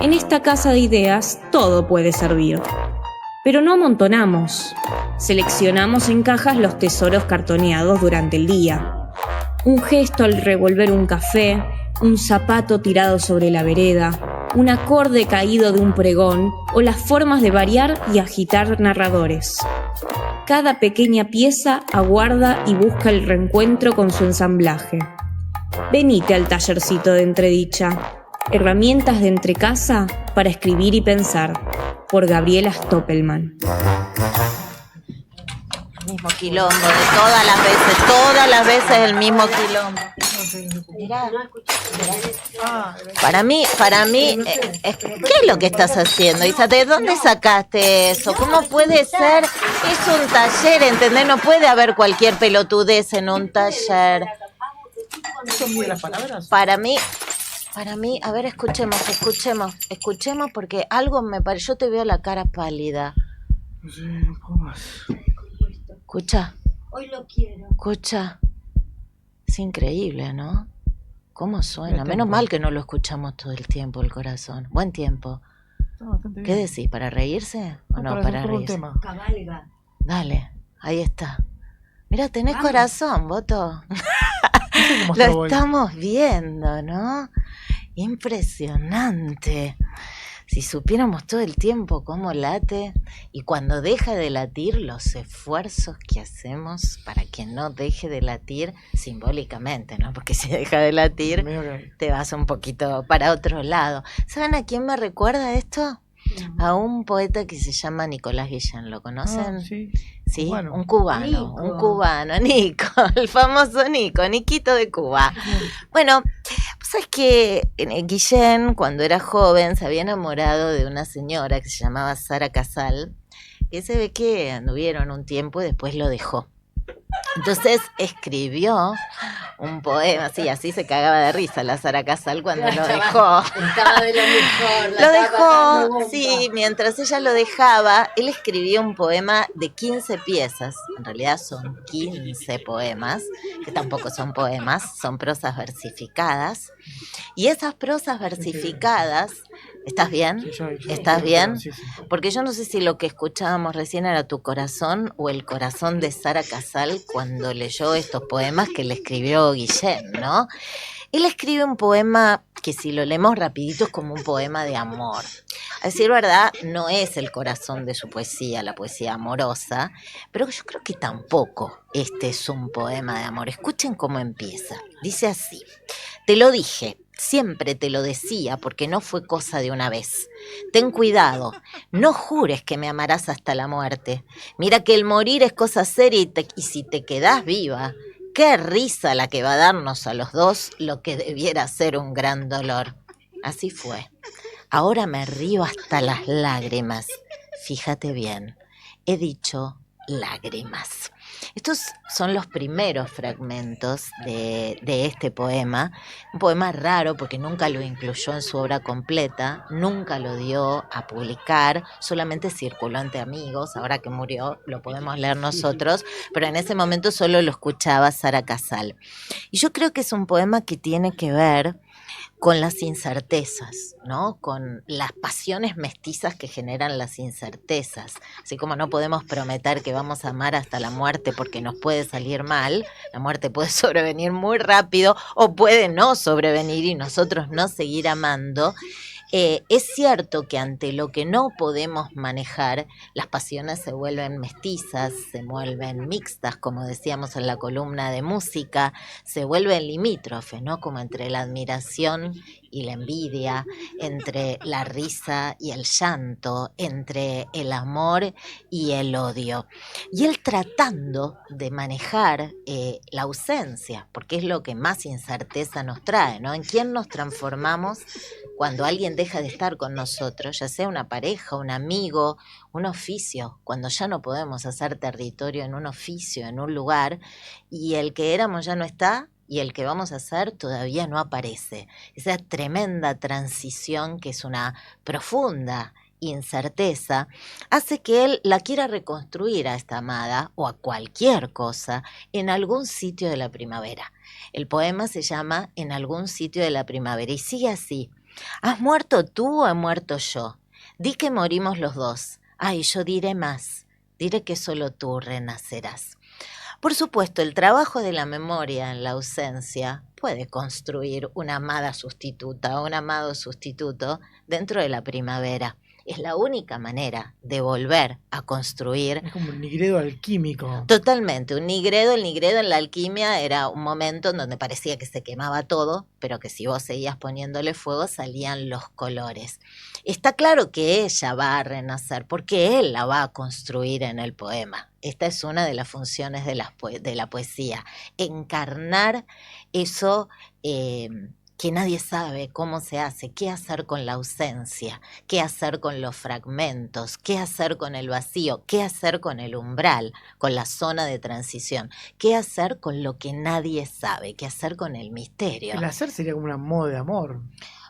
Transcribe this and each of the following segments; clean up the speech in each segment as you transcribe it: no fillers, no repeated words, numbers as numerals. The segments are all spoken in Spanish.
En esta casa de ideas todo puede servir. Pero no amontonamos. Seleccionamos en cajas los tesoros cartoneados durante el día. Un gesto al revolver un café, un zapato tirado sobre la vereda, un acorde caído de un pregón o las formas de variar y agitar narradores. Cada pequeña pieza aguarda y busca el reencuentro con su ensamblaje. Venite al tallercito de Entredicha. Herramientas de entrecasa para escribir y pensar. Por Gabriela Stoppelman. El mismo quilombo de todas las veces el mismo quilombo. Mirá. Para mí, ¿qué es lo que estás haciendo, Isa? ¿De dónde sacaste eso? ¿Cómo puede ser? Es un taller, ¿entendés? No puede haber cualquier pelotudez en un taller. ¿Son muy las palabras? Para mí, a ver, escuchemos, porque algo me parece, yo te veo la cara pálida. No sé, no puedo más. Escucha. Hoy lo quiero. Escucha. Es increíble, ¿no? ¿Cómo suena? Menos mal que no lo escuchamos todo el tiempo, el corazón. Buen tiempo. Está bastante bien. ¿Qué decís? ¿Para reírse o no para reírse? Tema. Cabalga. Dale, ahí está. Mira, tenés corazón, Boto. No Lo estamos viendo, ¿no? Impresionante. Si supiéramos todo el tiempo cómo late y cuando deja de latir, los esfuerzos que hacemos para que no deje de latir simbólicamente, ¿no? Porque si deja de latir, te vas un poquito para otro lado. ¿Saben a quién me recuerda esto? A un poeta que se llama Nicolás Guillén, ¿lo conocen? Sí. Sí, Bueno. un cubano, Nico, el famoso Niquito de Cuba. Bueno, pues sabes que Guillén, cuando era joven, se había enamorado de una señora que se llamaba Sara Casal, que se ve que anduvieron un tiempo y después lo dejó. Entonces escribió un poema, sí, así se cagaba de risa la Sara Casal cuando lo dejó. Estaba de lo mejor. Lo dejó, sí, mientras ella lo dejaba, él escribió un poema de 15 piezas. En realidad son 15 poemas, que tampoco son poemas, son prosas versificadas. Y esas prosas versificadas, ¿estás bien? ¿Estás bien? Sí. Porque yo no sé si lo que escuchábamos recién era tu corazón o el corazón de Sara Casal cuando leyó estos poemas que le escribió Guillén, ¿no? Él escribe un poema que si lo leemos rapidito es como un poema de amor. A decir verdad, no es el corazón de su poesía, la poesía amorosa, pero yo creo que tampoco este es un poema de amor. Escuchen cómo empieza. Dice así: te lo dije, siempre te lo decía, porque no fue cosa de una vez. Ten cuidado, no jures que me amarás hasta la muerte. Mira que el morir es cosa seria y si te quedás viva, qué risa la que va a darnos a los dos lo que debiera ser un gran dolor. Así fue. Ahora me río hasta las lágrimas. Fíjate bien, he dicho lágrimas. Estos son los primeros fragmentos de este poema, un poema raro porque nunca lo incluyó en su obra completa, nunca lo dio a publicar, solamente circuló entre amigos, ahora que murió lo podemos leer nosotros, pero en ese momento solo lo escuchaba Sara Casal. Y yo creo que es un poema que tiene que ver con las incertezas, ¿no? Con las pasiones mestizas que generan las incertezas. Así como no podemos prometer que vamos a amar hasta la muerte porque nos puede salir mal, la muerte puede sobrevenir muy rápido o puede no sobrevenir y nosotros no seguir amando. Es cierto que ante lo que no podemos manejar, las pasiones se vuelven mestizas, se vuelven mixtas, como decíamos en la columna de música, se vuelven limítrofes, ¿no? Como entre la admiración y la envidia, entre la risa y el llanto, entre el amor y el odio. Y él tratando de manejar la ausencia, porque es lo que más incerteza nos trae, ¿no? ¿En quién nos transformamos cuando alguien deja de estar con nosotros, ya sea una pareja, un amigo, un oficio, cuando ya no podemos hacer territorio en un oficio, en un lugar, y el que éramos ya no está, y el que vamos a hacer todavía no aparece? Esa tremenda transición, que es una profunda incerteza, hace que él la quiera reconstruir a esta amada o a cualquier cosa en algún sitio de la primavera. El poema se llama En algún sitio de la primavera y sigue así: ¿Has muerto tú o he muerto yo? Di que morimos los dos. Ay, yo diré más. Diré que solo tú renacerás. Por supuesto, el trabajo de la memoria en la ausencia puede construir una amada sustituta o un amado sustituto dentro de la primavera. Es la única manera de volver a construir. Es como un nigredo alquímico. Totalmente, el nigredo en la alquimia era un momento en donde parecía que se quemaba todo, pero que si vos seguías poniéndole fuego salían los colores. Está claro que ella va a renacer porque él la va a construir en el poema. Esta es una de las funciones de la poesía, encarnar eso que nadie sabe cómo se hace, qué hacer con la ausencia, qué hacer con los fragmentos, qué hacer con el vacío, qué hacer con el umbral, con la zona de transición, qué hacer con lo que nadie sabe, qué hacer con el misterio. El hacer sería como un modo de amor.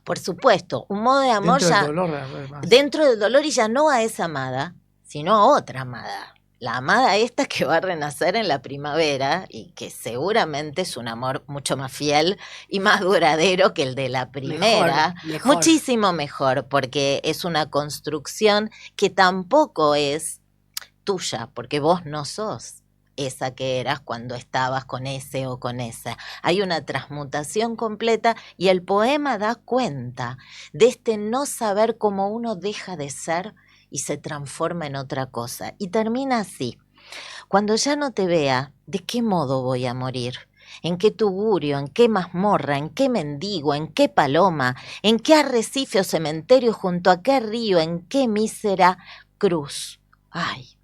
Por supuesto, un modo de amor Dentro ya del dolor, además. dentro del dolor y ya no a esa amada, sino a otra amada. La amada esta que va a renacer en la primavera y que seguramente es un amor mucho más fiel y más duradero que el de la primera. Mejor. Muchísimo mejor, porque es una construcción que tampoco es tuya, porque vos no sos esa que eras cuando estabas con ese o con esa. Hay una transmutación completa y el poema da cuenta de este no saber cómo uno deja de ser y se transforma en otra cosa. Y termina así. Cuando ya no te vea, ¿de qué modo voy a morir? ¿En qué tugurio? ¿En qué mazmorra? ¿En qué mendigo? ¿En qué paloma? ¿En qué arrecife o cementerio? ¿Junto a qué río? ¿En qué mísera cruz? Ay,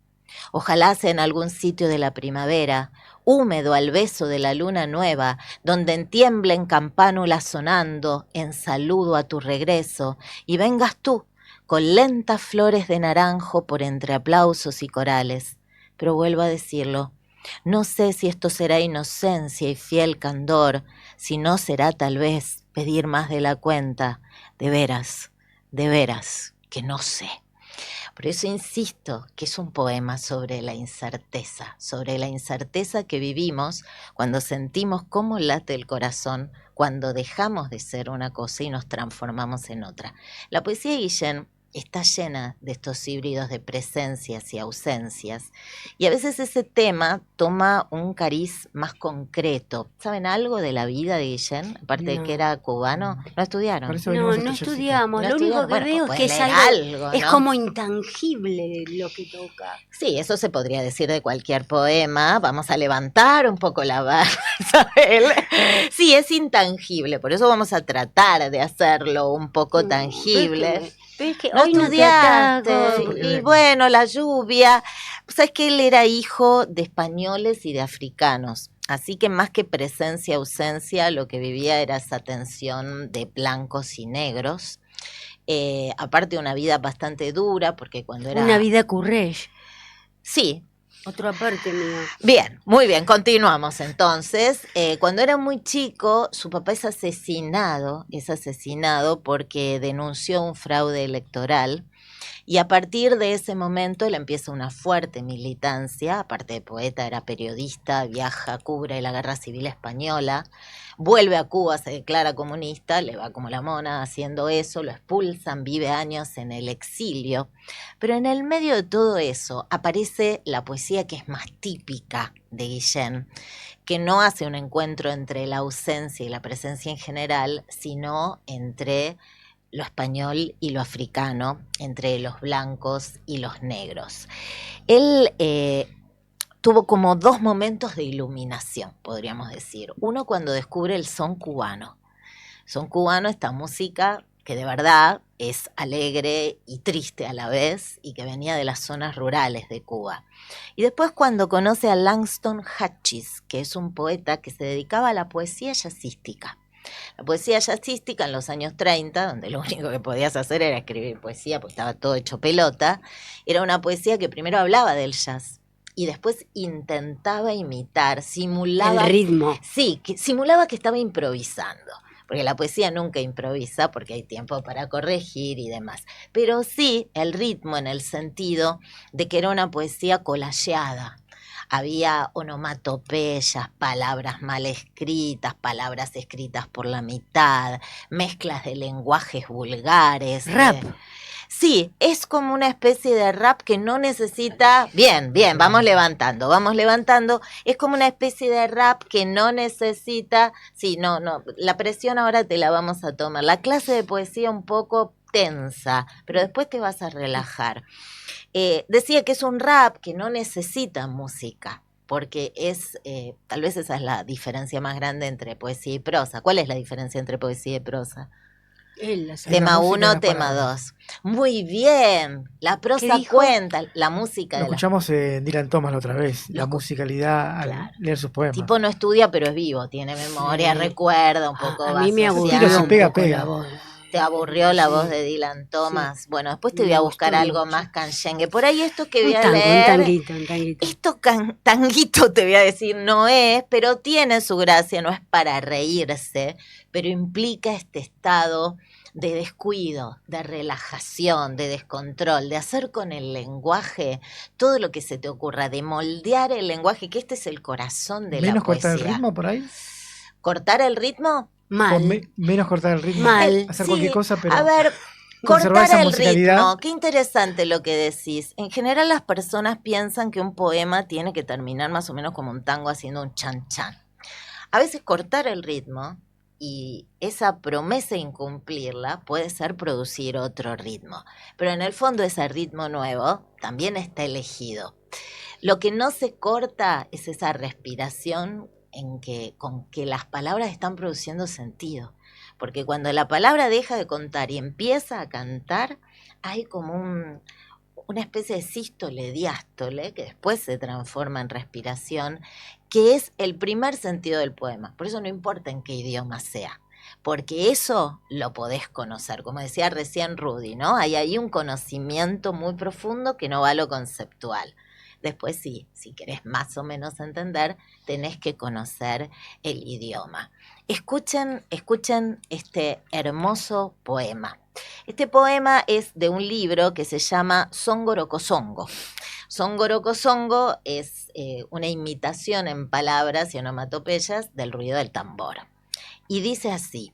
ojalá sea en algún sitio de la primavera, húmedo al beso de la luna nueva, donde tiemblen campánulas sonando en saludo a tu regreso, y vengas tú, con lentas flores de naranjo por entre aplausos y corales. Pero vuelvo a decirlo, no sé si esto será inocencia y fiel candor, si no será tal vez pedir más de la cuenta. De veras, que no sé. Por eso insisto que es un poema sobre la incerteza que vivimos cuando sentimos cómo late el corazón, cuando dejamos de ser una cosa y nos transformamos en otra. La poesía de Guillén está llena de estos híbridos de presencias y ausencias, y a veces ese tema toma un cariz más concreto. ¿Saben algo de la vida de Guillén? Aparte de No. que era cubano, ¿no estudiaron? Para eso No, venimos no hasta Jessica. estudiamos. No Lo único estudiaron. que Bueno, veo pues es que es pueden algo, leer algo, es ¿no? como intangible lo que toca. Sí, eso se podría decir de cualquier poema. Vamos a levantar un poco la vara, Isabel. Sí, es intangible, por eso vamos a tratar de hacerlo un poco tangible. Pero es que No hoy no te estudiaste, ataco. y bueno, la lluvia. Sabes que él era hijo de españoles y de africanos, así que más que presencia, ausencia, lo que vivía era esa tensión de blancos y negros. Aparte de una vida bastante dura, porque cuando era... Una vida currech. Sí. Otra parte mía. Bien, muy bien, continuamos entonces. Cuando era muy chico, su papá es asesinado porque denunció un fraude electoral, y a partir de ese momento él empieza una fuerte militancia. Aparte de poeta, era periodista, viaja, cubre la Guerra Civil Española, vuelve a Cuba, se declara comunista, le va como la mona haciendo eso, lo expulsan, vive años en el exilio. Pero en el medio de todo eso aparece la poesía que es más típica de Guillén, que no hace un encuentro entre la ausencia y la presencia en general, sino entre lo español y lo africano, entre los blancos y los negros. Él tuvo como dos momentos de iluminación, podríamos decir. Uno cuando descubre el son cubano. Son cubano, esta música que de verdad es alegre y triste a la vez y que venía de las zonas rurales de Cuba. Y después cuando conoce a Langston Hughes, que es un poeta que se dedicaba a la poesía jazzística. La poesía jazzística en los años 30, donde lo único que podías hacer era escribir poesía, porque estaba todo hecho pelota, era una poesía que primero hablaba del jazz y después intentaba imitar, simulaba... El ritmo. Sí, simulaba que estaba improvisando, porque la poesía nunca improvisa, porque hay tiempo para corregir y demás. Pero sí el ritmo en el sentido de que era una poesía collageada. había onomatopeyas, palabras mal escritas, palabras escritas por la mitad, mezclas de lenguajes vulgares. Rap. Sí, es como una especie de rap que no necesita... Bien, vamos levantando. Es como una especie de rap que no necesita... Sí, no, la presión ahora te la vamos a tomar. La clase de poesía un poco tensa, pero después te vas a relajar. Decía que es un rap que no necesita música, porque tal vez esa es la diferencia más grande entre poesía y prosa. ¿Cuál es la diferencia entre poesía y prosa? Él la sabe. la Tema música y 1, las tema palabras. 2. Muy bien. La prosa ¿Qué dijo? cuenta, la música Lo de la... escuchamos en Dylan Thomas la otra vez, la musicalidad al Claro. leer sus poemas. Tipo no estudia, pero es vivo, tiene memoria, Sí. recuerda un poco. A va mí me asociando. Tiro, si aburrió un pega, poco pega. la voz. Te aburrió la voz Sí. de Dylan Thomas. Sí. Bueno, después te Me voy a gustó buscar algo mucho. más canchengue. Por ahí esto que voy Un a tango, leer... un tanguito. Esto tanguito te voy a decir no es, pero tiene su gracia, no es para reírse, pero implica este estado de descuido, de relajación, de descontrol, de hacer con el lenguaje todo lo que se te ocurra, de moldear el lenguaje, que este es el corazón de Menos la cortar el poesía. ritmo por ahí. ¿Cortar el ritmo? Mal. Menos cortar el ritmo. Mal. Hacer Sí, cualquier cosa, pero a ver, conservar cortar esa el musicalidad. ritmo, qué interesante lo que decís. En general las personas piensan que un poema tiene que terminar más o menos como un tango haciendo un chan chan. A veces cortar el ritmo y esa promesa incumplirla puede ser producir otro ritmo. Pero en el fondo ese ritmo nuevo también está elegido. Lo que no se corta es esa respiración con que las palabras están produciendo sentido. Porque cuando la palabra deja de contar y empieza a cantar, hay como una especie de sístole, diástole, que después se transforma en respiración, que es el primer sentido del poema. Por eso no importa en qué idioma sea, porque eso lo podés conocer. Como decía recién Rudy, ¿no? Hay ahí un conocimiento muy profundo que no va a lo conceptual. Después sí, si querés más o menos entender, tenés que conocer el idioma. Escuchen este hermoso poema. Este poema es de un libro que se llama Songorokosongo. Songorokosongo es una imitación en palabras y onomatopeyas del ruido del tambor. Y dice así: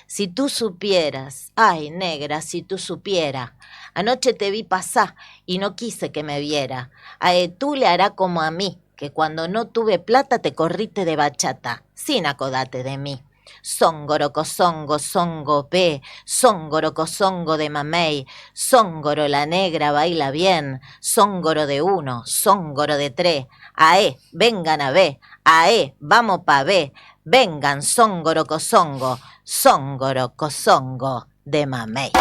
si tú supieras, ay negra, si tú supieras, anoche te vi pasar y no quise que me viera. A tú le hará como a mí, que cuando no tuve plata te corriste de bachata, sin acordarte de mí. Songorokosongo, songo pe, songorokosongo de mamey, songoro la negra baila bien, songoro de uno, songoro de tres, ae, vengan a ver, ae, vamos pa' ver, vengan songorokosongo, songorokosongo de mamey.